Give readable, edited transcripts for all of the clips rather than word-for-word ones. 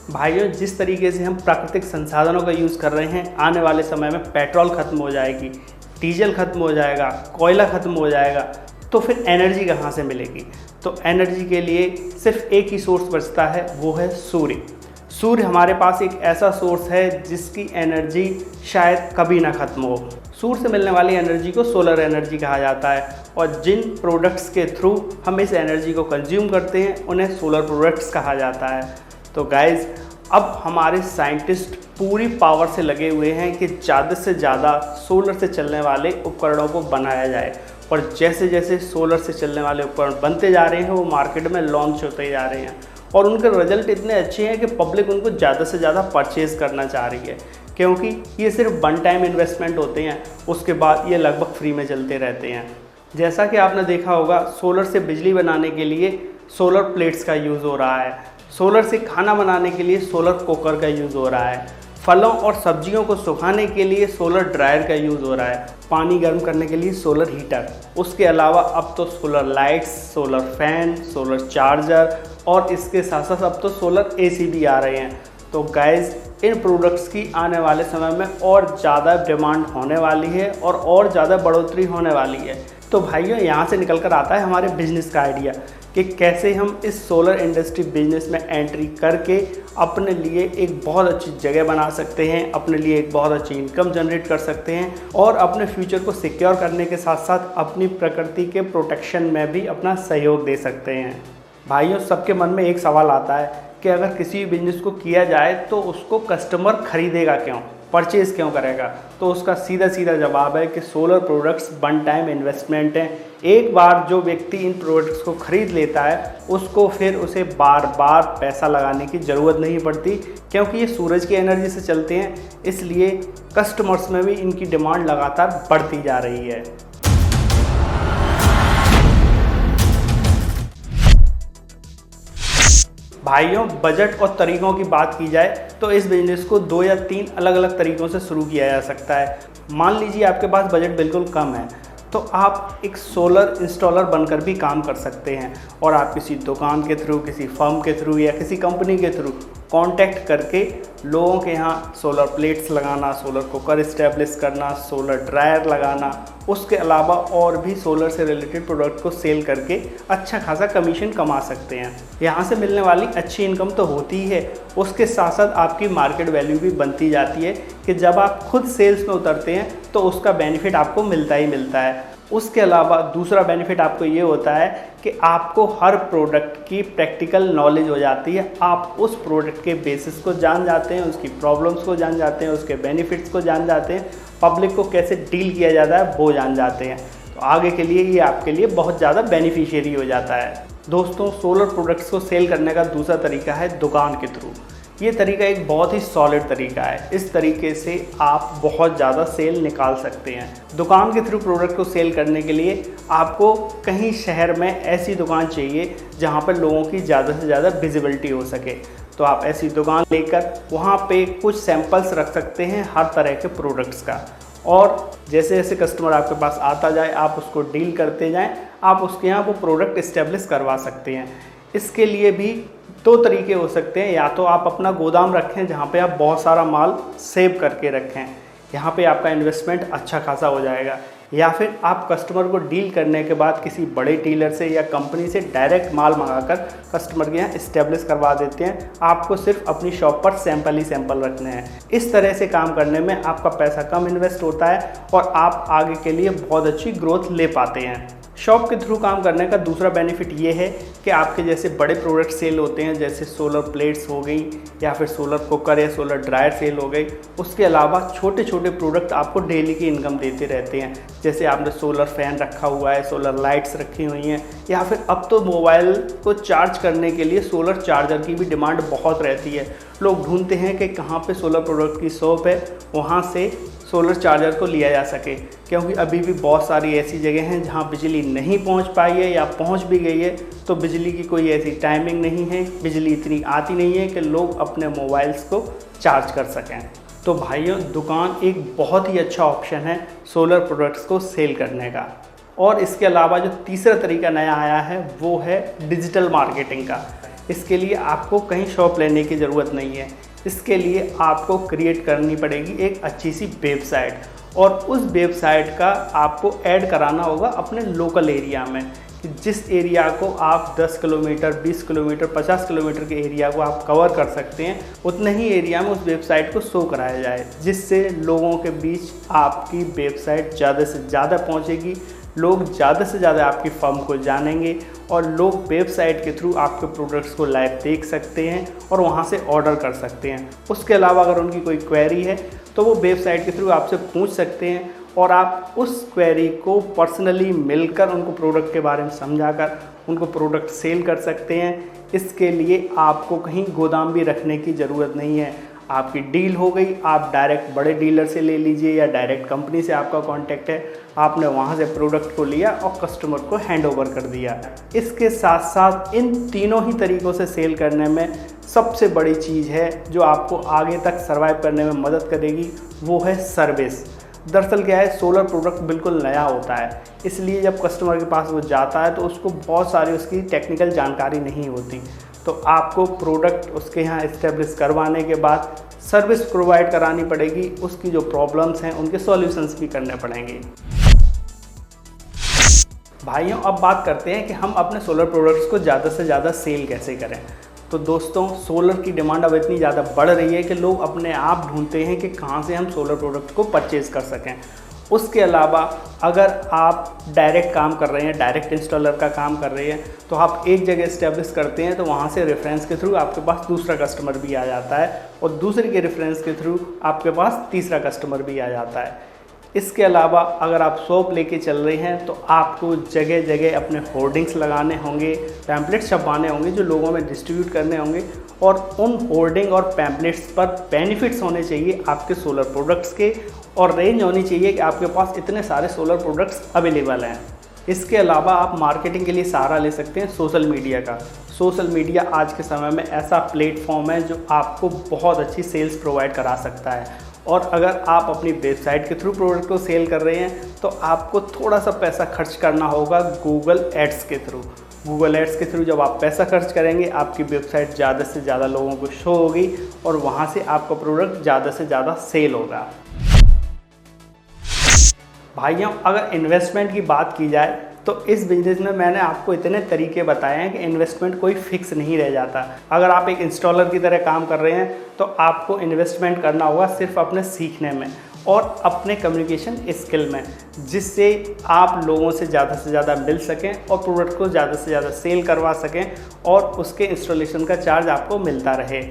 भाइयों, जिस तरीके से हम प्राकृतिक संसाधनों का यूज़ कर रहे हैं, आने वाले समय में पेट्रोल ख़त्म हो जाएगी, डीजल ख़त्म हो जाएगा, कोयला ख़त्म हो जाएगा, तो फिर एनर्जी कहाँ से मिलेगी। तो एनर्जी के लिए सिर्फ एक ही सोर्स बचता है, वो है सूर्य। सूर्य हमारे पास एक ऐसा सोर्स है जिसकी एनर्जी शायद कभी ना ख़त्म हो। सूर्य से मिलने वाली एनर्जी को सोलर एनर्जी कहा जाता है, और जिन प्रोडक्ट्स के थ्रू हम इस एनर्जी को कंज्यूम करते हैं उन्हें सोलर प्रोडक्ट्स कहा जाता है। तो गाइज़, अब हमारे साइंटिस्ट पूरी पावर से लगे हुए हैं कि ज़्यादा से ज़्यादा सोलर से चलने वाले उपकरणों को बनाया जाए, और जैसे जैसे सोलर से चलने वाले उपकरण बनते जा रहे हैं वो मार्केट में लॉन्च होते जा रहे हैं, और उनके रिजल्ट इतने अच्छे हैं कि पब्लिक उनको ज़्यादा से ज़्यादा परचेज़ करना चाह रही है, क्योंकि ये सिर्फ वन टाइम इन्वेस्टमेंट होते हैं, उसके बाद ये लगभग फ्री में चलते रहते हैं। जैसा कि आपने देखा होगा, सोलर से बिजली बनाने के लिए सोलर प्लेट्स का यूज़ हो रहा है, सोलर से खाना बनाने के लिए सोलर कुकर का यूज़ हो रहा है, फलों और सब्जियों को सुखाने के लिए सोलर ड्रायर का यूज़ हो रहा है, पानी गर्म करने के लिए सोलर हीटर, उसके अलावा अब तो solar lights, solar fan, solar charger, और इसके साथ साथ अब तो सोलर एसी भी आ रहे हैं। तो गाइज़, इन प्रोडक्ट्स की आने वाले समय में और ज़्यादा डिमांड होने वाली है और ज़्यादा बढ़ोतरी होने वाली है। तो भाइयों, यहाँ से निकल कर आता है हमारे बिजनेस का आइडिया कि कैसे हम इस सोलर इंडस्ट्री बिजनेस में एंट्री करके अपने लिए एक बहुत अच्छी जगह बना सकते हैं, अपने लिए एक बहुत अच्छी इनकम जनरेट कर सकते हैं, और अपने फ्यूचर को सिक्योर करने के साथ साथ अपनी प्रकृति के प्रोटेक्शन में भी अपना सहयोग दे सकते हैं। भाइयों, सबके मन में एक सवाल आता है कि अगर किसी बिजनेस को किया जाए तो उसको कस्टमर खरीदेगा क्यों, परचेज़ क्यों करेगा। तो उसका सीधा सीधा जवाब है कि solar products one time investment हैं। एक बार जो व्यक्ति इन प्रोडक्ट्स को ख़रीद लेता है उसको फिर उसे बार बार पैसा लगाने की ज़रूरत नहीं पड़ती, क्योंकि ये सूरज की एनर्जी से चलते हैं, इसलिए कस्टमर्स में भी इनकी डिमांड लगातार बढ़ती जा रही है। भाइयों, बजट और तरीक़ों की बात की जाए तो इस बिज़नेस को 2 या 3 अलग अलग तरीक़ों से शुरू किया जा सकता है। मान लीजिए आपके पास बजट बिल्कुल कम है, तो आप एक सोलर इंस्टॉलर बनकर भी काम कर सकते हैं, और आप किसी दुकान के थ्रू, किसी फर्म के थ्रू या किसी कंपनी के थ्रू कांटेक्ट करके लोगों के यहाँ सोलर प्लेट्स लगाना, सोलर कुकर इस्टेब्लिश करना, सोलर ड्रायर लगाना, उसके अलावा और भी सोलर से रिलेटेड प्रोडक्ट को सेल करके अच्छा खासा कमीशन कमा सकते हैं। यहाँ से मिलने वाली अच्छी इनकम तो होती ही है, उसके साथ साथ आपकी मार्केट वैल्यू भी बनती जाती है कि जब आप खुद सेल्स में उतरते हैं तो उसका बेनिफिट आपको मिलता ही मिलता है। उसके अलावा दूसरा बेनिफिट आपको ये होता है कि आपको हर प्रोडक्ट की प्रैक्टिकल नॉलेज हो जाती है। आप उस प्रोडक्ट के बेसिस को जान जाते हैं, उसकी प्रॉब्लम्स को जान जाते हैं, उसके बेनिफिट्स को जान जाते हैं, पब्लिक को कैसे डील किया जाता है वो जान जाते हैं। तो आगे के लिए ये आपके लिए बहुत ज़्यादा बेनिफिशियरी हो जाता है। दोस्तों, सोलर प्रोडक्ट्स को सेल करने का दूसरा तरीका है दुकान के थ्रू। ये तरीका एक बहुत ही सॉलिड तरीका है। इस तरीके से आप बहुत ज़्यादा सेल निकाल सकते हैं। दुकान के थ्रू प्रोडक्ट को सेल करने के लिए आपको कहीं शहर में ऐसी दुकान चाहिए जहाँ पर लोगों की ज़्यादा से ज़्यादा विजिबिलिटी हो सके। तो आप ऐसी दुकान लेकर वहाँ पे कुछ सैंपल्स रख सकते हैं हर तरह के प्रोडक्ट्स का, और जैसे जैसे कस्टमर आपके पास आता जाए आप उसको डील करते जाएं, आप उसके यहाँ वो प्रोडक्ट इस्टेब्लिश करवा सकते हैं। इसके लिए भी 2 तरीके हो सकते हैं। या तो आप अपना गोदाम रखें जहाँ पे आप बहुत सारा माल सेव करके रखें, यहाँ पे आपका इन्वेस्टमेंट अच्छा खासा हो जाएगा, या फिर आप कस्टमर को डील करने के बाद किसी बड़े डीलर से या कंपनी से डायरेक्ट माल मंगाकर कस्टमर के यहाँ इस्टेब्लिश करवा देते हैं। आपको सिर्फ अपनी शॉप पर सैंपल ही सैंपल रखने हैं। इस तरह से काम करने में आपका पैसा कम इन्वेस्ट होता है और आप आगे के लिए बहुत अच्छी ग्रोथ ले पाते हैं। शॉप के थ्रू काम करने का दूसरा बेनिफिट ये है कि आपके जैसे बड़े प्रोडक्ट सेल होते हैं, जैसे सोलर प्लेट्स हो गई या फिर सोलर कुकर या सोलर ड्रायर सेल हो गई, उसके अलावा छोटे छोटे प्रोडक्ट आपको डेली की इनकम देते रहते हैं। जैसे आपने सोलर फैन रखा हुआ है, सोलर लाइट्स रखी हुई हैं, या फिर अब तो मोबाइल को चार्ज करने के लिए सोलर चार्जर की भी डिमांड बहुत रहती है। लोग ढूंढते हैं कि कहाँ पे सोलर प्रोडक्ट की शॉप है, वहाँ से सोलर चार्जर को लिया जा सके, क्योंकि अभी भी बहुत सारी ऐसी जगह हैं जहाँ बिजली नहीं पहुँच पाई है, या पहुँच भी गई है तो बिजली की कोई ऐसी टाइमिंग नहीं है, बिजली इतनी आती नहीं है कि लोग अपने मोबाइल्स को चार्ज कर सकें। तो भाइयों, दुकान एक बहुत ही अच्छा ऑप्शन है सोलर प्रोडक्ट्स को सेल करने का। और इसके अलावा जो तीसरा तरीका नया आया है वो है डिजिटल मार्केटिंग का। इसके लिए आपको कहीं शॉप लेने की ज़रूरत नहीं है। इसके लिए आपको क्रिएट करनी पड़ेगी एक अच्छी सी वेबसाइट, और उस वेबसाइट का आपको ऐड कराना होगा अपने लोकल एरिया में, कि जिस एरिया को आप 10 किलोमीटर, 20 किलोमीटर, 50 किलोमीटर के एरिया को आप कवर कर सकते हैं, उतने ही एरिया में उस वेबसाइट को शो कराया जाए, जिससे लोगों के बीच आपकी वेबसाइट ज़्यादा से ज़्यादा पहुंचेगी, लोग ज़्यादा से ज़्यादा आपकी फर्म को जानेंगे और लोग वेबसाइट के थ्रू आपके प्रोडक्ट्स को लाइव देख सकते हैं और वहां से ऑर्डर कर सकते हैं। उसके अलावा अगर उनकी कोई क्वेरी है तो वो वेबसाइट के थ्रू आपसे पूछ सकते हैं, और आप उस क्वेरी को पर्सनली मिलकर उनको प्रोडक्ट के बारे में समझाकर उनको प्रोडक्ट सेल कर सकते हैं। इसके लिए आपको कहीं गोदाम भी रखने की ज़रूरत नहीं है। आपकी डील हो गई, आप डायरेक्ट बड़े डीलर से ले लीजिए या डायरेक्ट कंपनी से आपका कांटेक्ट है, आपने वहां से प्रोडक्ट को लिया और कस्टमर को हैंड ओवर कर दिया। इसके साथ साथ इन तीनों ही तरीक़ों से सेल करने में सबसे बड़ी चीज़ है जो आपको आगे तक सर्वाइव करने में मदद करेगी, वो है सर्विस। दरअसल क्या है, सोलर प्रोडक्ट बिल्कुल नया होता है, इसलिए जब कस्टमर के पास वो जाता है तो उसको बहुत सारी उसकी टेक्निकल जानकारी नहीं होती। तो आपको प्रोडक्ट उसके यहाँ इस्टेब्लिश करवाने के बाद सर्विस प्रोवाइड करानी पड़ेगी, उसकी जो प्रॉब्लम्स हैं उनके सॉल्यूशंस भी करने पड़ेंगे। भाइयों, अब बात करते हैं कि हम अपने सोलर प्रोडक्ट्स को ज़्यादा से ज़्यादा सेल कैसे करें। तो दोस्तों, सोलर की डिमांड अब इतनी ज़्यादा बढ़ रही है कि लोग अपने आप ढूंढते हैं कि कहाँ से हम सोलर प्रोडक्ट को परचेज़ कर सकें। उसके अलावा अगर आप डायरेक्ट काम कर रहे हैं, डायरेक्ट इंस्टॉलर का काम कर रहे हैं, तो आप एक जगह इस्टेब्लिश करते हैं तो वहाँ से रेफरेंस के थ्रू आपके पास दूसरा कस्टमर भी आ जाता है, और दूसरे के रेफरेंस के थ्रू आपके पास तीसरा कस्टमर भी आ जाता है। इसके अलावा अगर आप शॉप लेके चल रहे हैं तो आपको जगह जगह अपने होर्डिंग्स लगाने होंगे, पैम्पलेट्स छपवाने होंगे जो लोगों में डिस्ट्रीब्यूट करने होंगे, और उन होर्डिंग और पैम्पलेट्स पर बेनिफिट्स होने चाहिए आपके सोलर प्रोडक्ट्स के, और रेंज होनी चाहिए कि आपके पास इतने सारे सोलर प्रोडक्ट्स अवेलेबल हैं। इसके अलावा आप मार्केटिंग के लिए सहारा ले सकते हैं सोशल मीडिया का। सोशल मीडिया आज के समय में ऐसा प्लेटफॉर्म है जो आपको बहुत अच्छी सेल्स प्रोवाइड करा सकता है, और अगर आप अपनी वेबसाइट के थ्रू प्रोडक्ट को सेल कर रहे हैं तो आपको थोड़ा सा पैसा खर्च करना होगा गूगल एड्स के थ्रू। गूगल एड्स के थ्रू जब आप पैसा खर्च करेंगे, आपकी वेबसाइट ज़्यादा से ज़्यादा लोगों को शो होगी और वहाँ से आपका प्रोडक्ट ज़्यादा से ज़्यादा सेल होगा। भाइयों, अगर इन्वेस्टमेंट की बात की जाए तो इस बिज़नेस में मैंने आपको इतने तरीके बताए हैं कि इन्वेस्टमेंट कोई फिक्स नहीं रह जाता। अगर आप एक इंस्टॉलर की तरह काम कर रहे हैं तो आपको इन्वेस्टमेंट करना होगा सिर्फ अपने सीखने में और अपने कम्युनिकेशन स्किल में, जिससे आप लोगों से ज़्यादा मिल सकें और प्रोडक्ट को ज़्यादा से ज़्यादा सेल करवा सकें और उसके इंस्टॉलेशन का चार्ज आपको मिलता रहे।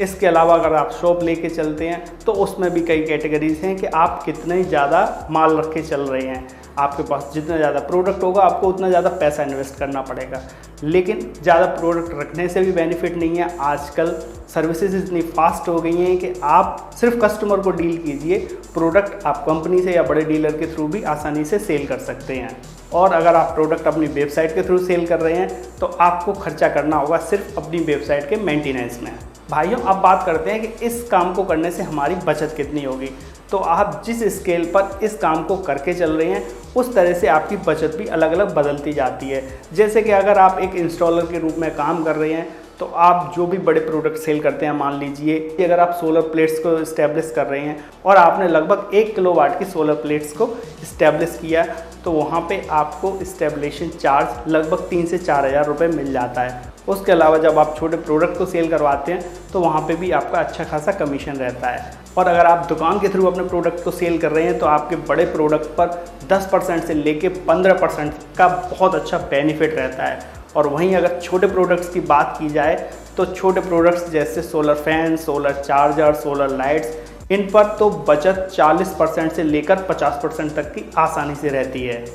इसके अलावा अगर आप शॉप लेके चलते हैं तो उसमें भी कई कैटेगरीज हैं कि आप कितने ज़्यादा माल रख के चल रहे हैं। आपके पास जितना ज़्यादा प्रोडक्ट होगा आपको उतना ज़्यादा पैसा इन्वेस्ट करना पड़ेगा, लेकिन ज़्यादा प्रोडक्ट रखने से भी बेनिफिट नहीं है। आजकल सर्विसेज इतनी फास्ट हो गई हैं कि आप सिर्फ कस्टमर को डील कीजिए, प्रोडक्ट आप कंपनी से या बड़े डीलर के थ्रू भी आसानी से सेल कर सकते हैं। और अगर आप प्रोडक्ट अपनी वेबसाइट के थ्रू सेल कर रहे हैं तो आपको खर्चा करना होगा सिर्फ अपनी वेबसाइट के मेंटेनेंस में। भाइयों, अब बात करते हैं कि इस काम को करने से हमारी बचत कितनी होगी। तो आप जिस स्केल पर इस काम को करके चल रहे हैं उस तरह से आपकी बचत भी अलग अलग बदलती जाती है। जैसे कि अगर आप एक इंस्टॉलर के रूप में काम कर रहे हैं तो आप जो भी बड़े प्रोडक्ट सेल करते हैं, मान लीजिए कि अगर आप सोलर प्लेट्स को इस्टेब्लिश कर रहे हैं और आपने लगभग 1 किलोवाट की सोलर प्लेट्स को इस्टेब्लिश किया, तो वहाँ पे आपको इस्टेब्लिशन चार्ज लगभग 3 से 4 हज़ार रुपये मिल जाता है। उसके अलावा जब आप छोटे प्रोडक्ट को सेल करवाते हैं तो वहाँ पे भी आपका अच्छा खासा कमीशन रहता है। और अगर आप दुकान के थ्रू अपने प्रोडक्ट को सेल कर रहे हैं तो आपके बड़े प्रोडक्ट पर 10% से लेके 15% का बहुत अच्छा बेनिफिट रहता है। और वहीं अगर छोटे प्रोडक्ट्स की बात की जाए तो छोटे प्रोडक्ट्स जैसे solar fan, solar charger, solar lights, इन पर तो बचत 40% से लेकर 50% तक की आसानी से रहती है।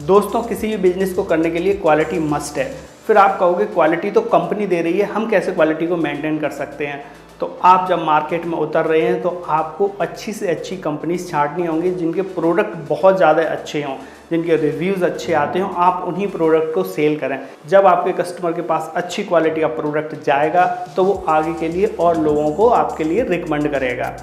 दोस्तों, किसी भी बिजनेस को करने के लिए क्वालिटी मस्ट है। फिर आप कहोगे क्वालिटी तो कंपनी दे रही है, हम कैसे क्वालिटी को मेंटेन कर सकते हैं? तो आप जब मार्केट में उतर रहे हैं तो आपको अच्छी से अच्छी कंपनीज छांटनी होंगी जिनके प्रोडक्ट बहुत ज़्यादा अच्छे हों, जिनके रिव्यूज़ अच्छे आते हों। आप उन्हीं प्रोडक्ट को सेल करें। जब आपके कस्टमर के पास अच्छी क्वालिटी का प्रोडक्ट जाएगा तो वो आगे के लिए और लोगों को आपके लिए रिकमेंड करेगा।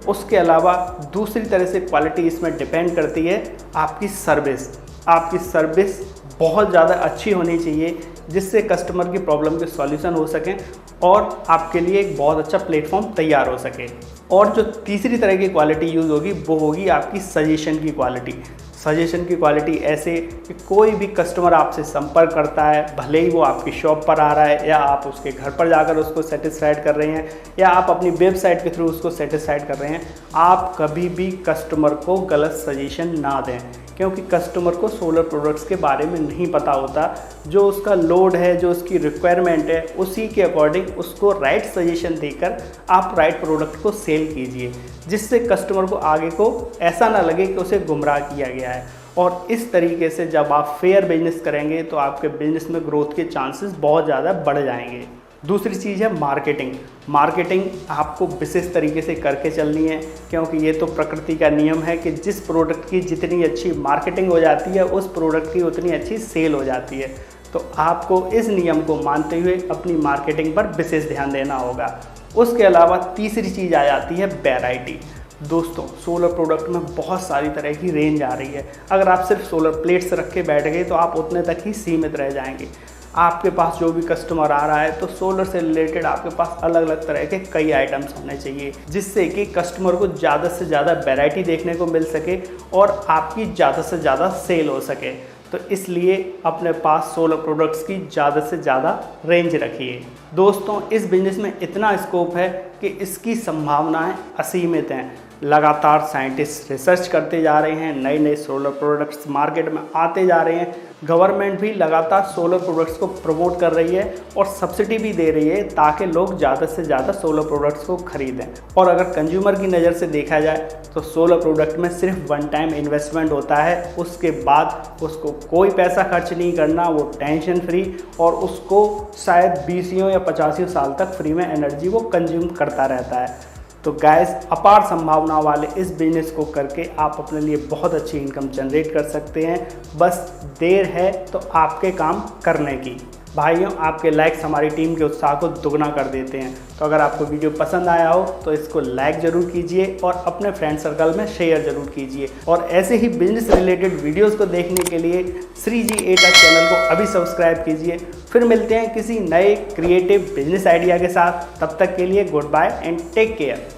उसके अलावा दूसरी तरह से क्वालिटी इसमें डिपेंड करती है आपकी सर्विस। आपकी सर्विस बहुत ज़्यादा अच्छी होनी चाहिए जिससे कस्टमर की प्रॉब्लम के सॉल्यूशन हो सकें और आपके लिए एक बहुत अच्छा प्लेटफॉर्म तैयार हो सके। और जो तीसरी तरह की क्वालिटी यूज़ होगी वो होगी आपकी सजेशन की क्वालिटी। सजेशन की क्वालिटी ऐसे कि कोई भी कस्टमर आपसे संपर्क करता है, भले ही वो आपकी शॉप पर आ रहा है या आप उसके घर पर जाकर उसको सेटिस्फाइड कर रहे हैं या आप अपनी वेबसाइट के थ्रू उसको सेटिस्फाइड कर रहे हैं, आप कभी भी कस्टमर को गलत सजेशन ना दें, क्योंकि कस्टमर को सोलर प्रोडक्ट्स के बारे में नहीं पता होता। जो उसका लोड है, जो उसकी रिक्वायरमेंट है, उसी के अकॉर्डिंग उसको राइट सजेशन देकर आप राइट प्रोडक्ट को सेल कीजिए, जिससे कस्टमर को आगे को ऐसा ना लगे कि उसे गुमराह किया गया है। और इस तरीके से जब आप फेयर बिजनेस करेंगे तो आपके बिजनेस में ग्रोथ के चांसेस बहुत ज़्यादा बढ़ जाएंगे। दूसरी चीज़ है मार्केटिंग। मार्केटिंग आपको विशेष तरीके से करके चलनी है, क्योंकि ये तो प्रकृति का नियम है कि जिस प्रोडक्ट की जितनी अच्छी मार्केटिंग हो जाती है उस प्रोडक्ट की उतनी अच्छी सेल हो जाती है। तो आपको इस नियम को मानते हुए अपनी मार्केटिंग पर विशेष ध्यान देना होगा। उसके अलावा तीसरी चीज़ आ जाती है वैरायटी। दोस्तों, सोलर प्रोडक्ट में बहुत सारी तरह की रेंज आ रही है। अगर आप सिर्फ सोलर प्लेट्स रख के बैठ गए तो आप उतने तक ही सीमित रह जाएंगे। आपके पास जो भी कस्टमर आ रहा है तो सोलर से रिलेटेड आपके पास अलग अलग तरह के कई आइटम्स होने चाहिए, जिससे कि कस्टमर को ज़्यादा से ज़्यादा वैरायटी देखने को मिल सके और आपकी ज़्यादा से ज़्यादा सेल हो सके। तो इसलिए अपने पास सोलर प्रोडक्ट्स की ज़्यादा से ज़्यादा रेंज रखिए। दोस्तों, इस बिज़नेस में इतना स्कोप है कि इसकी संभावनाएं असीमित हैं। लगातार साइंटिस्ट रिसर्च करते जा रहे हैं, नए नए सोलर प्रोडक्ट्स मार्केट में आते जा रहे हैं। गवर्नमेंट भी लगातार सोलर प्रोडक्ट्स को प्रमोट कर रही है और सब्सिडी भी दे रही है ताकि लोग ज़्यादा से ज़्यादा सोलर प्रोडक्ट्स को खरीदें। और अगर कंज्यूमर की नज़र से देखा जाए तो सोलर प्रोडक्ट में सिर्फ वन टाइम इन्वेस्टमेंट होता है, उसके बाद उसको कोई पैसा खर्च नहीं करना, वो टेंशन फ्री, और उसको शायद 20 या 50 साल तक फ्री में एनर्जी वो कंज्यूम करता रहता है। तो गाइस, अपार संभावनाओं वाले इस बिजनेस को करके आप अपने लिए बहुत अच्छी इनकम जनरेट कर सकते हैं। बस देर है तो आपके काम करने की। भाइयों, आपके लाइक्स हमारी टीम के उत्साह को दुगना कर देते हैं। तो अगर आपको वीडियो पसंद आया हो तो इसको लाइक ज़रूर कीजिए और अपने फ्रेंड सर्कल में शेयर ज़रूर कीजिए। और ऐसे ही बिजनेस रिलेटेड वीडियोस को देखने के लिए श्रीजी ए टेक चैनल को अभी सब्सक्राइब कीजिए। फिर मिलते हैं किसी नए क्रिएटिव बिजनेस आइडिया के साथ। तब तक के लिए good bye and take care.